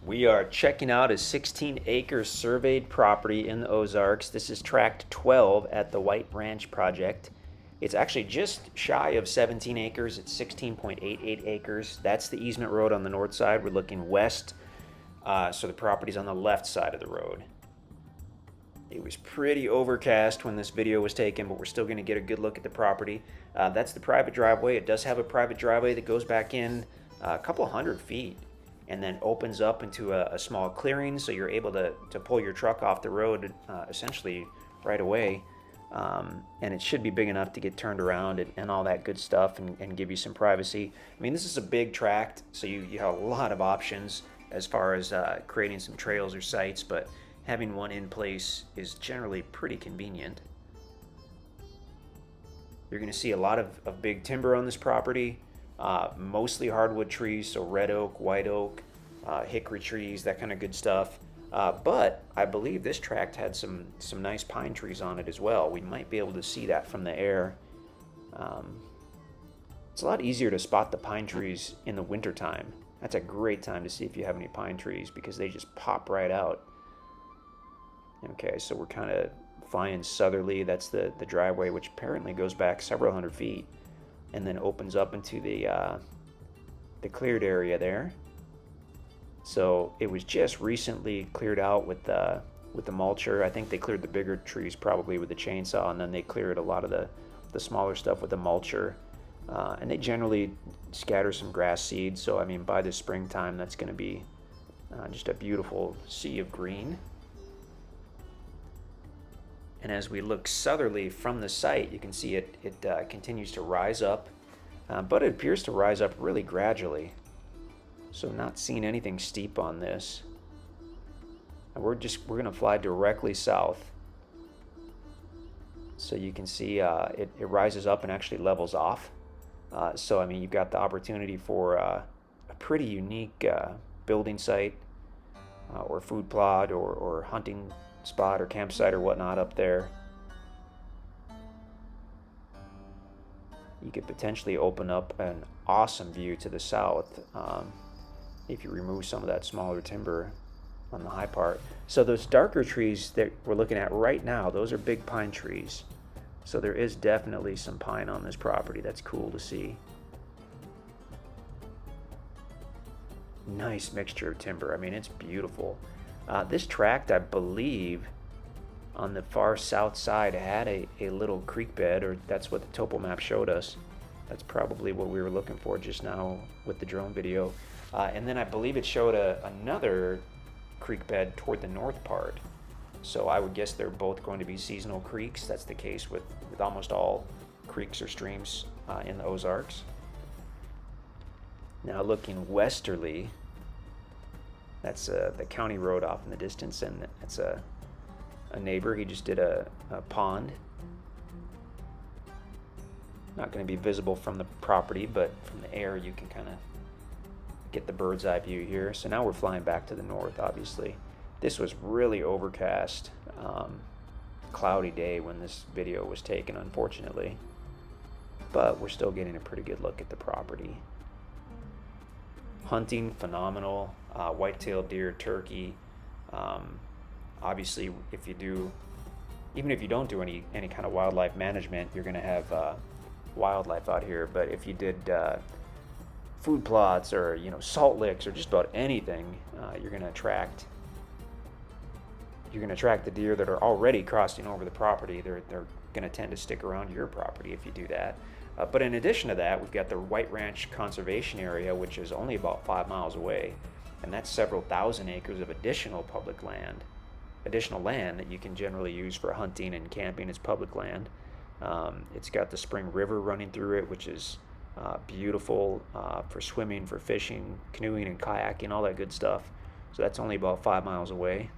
We are checking out a 16-acre surveyed property in the Ozarks. This is tract 12 at the White Ranch project. It's actually just shy of 17 acres. It's 16.88 acres. That's the easement road on the north side. We're looking west, so the property's on the left side of the road. It was pretty overcast when this video was taken, but we're still going to get a good look at the property. That's the private driveway. It does have a private driveway that goes back in a couple hundred feet and then opens up into a small clearing, so you're able to pull your truck off the road essentially right away. And it should be big enough to get turned around and all that good stuff and give you some privacy. I mean, this is a big tract, so you have a lot of options as far as creating some trails or sites, but having one in place is generally pretty convenient. You're going to see a lot of big timber on this property, mostly hardwood trees, so red oak, white oak, hickory trees, that kind of good stuff. But I believe this tract had some nice pine trees on it as well. We might be able to see that from the air. It's a lot easier to spot the pine trees in the wintertime. That's a great time to see if you have any pine trees because they just pop right out. Okay, so we're kind of flying southerly. That's the driveway, which apparently goes back several hundred feet and then opens up into the cleared area there. So it was just recently cleared out with the mulcher. I think they cleared the bigger trees probably with the chainsaw, and then they cleared a lot of the smaller stuff with the mulcher. And they generally scatter some grass seeds. So I mean, by the springtime, that's going to be just a beautiful sea of green. And as we look southerly from the site, you can see it continues to rise up, but it appears to rise up really gradually. So not seeing anything steep on this. And we're going to fly directly south. So you can see it rises up and actually levels off. So I mean, you've got the opportunity for a pretty unique building site or food plot or hunting spot or campsite or whatnot up there. You could potentially open up an awesome view to the south if you remove some of that smaller timber on the high part. So those darker trees that we're looking at right now, those are big pine trees. So there is definitely some pine on this property. That's cool to see. Nice mixture of timber. I mean, it's beautiful. This tract, I believe, on the far south side had a little creek bed, or that's what the topo map showed us. That's probably what we were looking for just now with the drone video. And then I believe it showed another creek bed toward the north part. So I would guess they're both going to be seasonal creeks. That's the case with almost all creeks or streams in the Ozarks. Now looking westerly, that's the county road off in the distance, and that's a neighbor. He just did a pond. Not going to be visible from the property, but from the air you can kind of get the bird's eye view here. So now we're flying back to the north, obviously. This was really overcast, cloudy day when this video was taken, unfortunately. But we're still getting a pretty good look at the property. Hunting, phenomenal. White-tailed deer, turkey. Obviously, even if you don't do any kind of wildlife management, you're going to have wildlife out here. But if you did food plots or salt licks or just about anything, you're going to attract the deer that are already crossing over the property. They're going to tend to stick around your property if you do that. But in addition to that, we've got the White Ranch Conservation Area, which is only about 5 miles away, and that's several thousand acres of additional land that you can generally use for hunting and camping as public land. It's got the Spring River running through it, which is beautiful for swimming, for fishing, canoeing and kayaking, all that good stuff. So that's only about 5 miles away.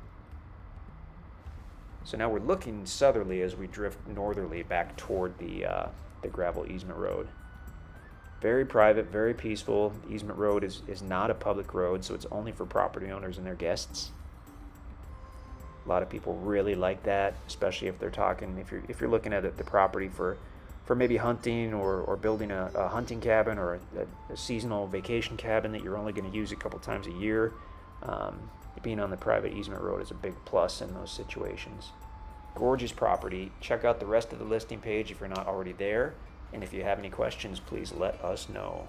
So now we're looking southerly as we drift northerly back toward the gravel easement road. Very private, very peaceful. The easement road is not a public road, so it's only for property owners and their guests. A lot of people really like that, especially if they're talking, if you're looking at the property for maybe hunting or building a hunting cabin or a seasonal vacation cabin that you're only going to use a couple times a year. Being on the private easement road is a big plus in those situations. Gorgeous property. Check out the rest of the listing page if you're not already there. And if you have any questions, please let us know.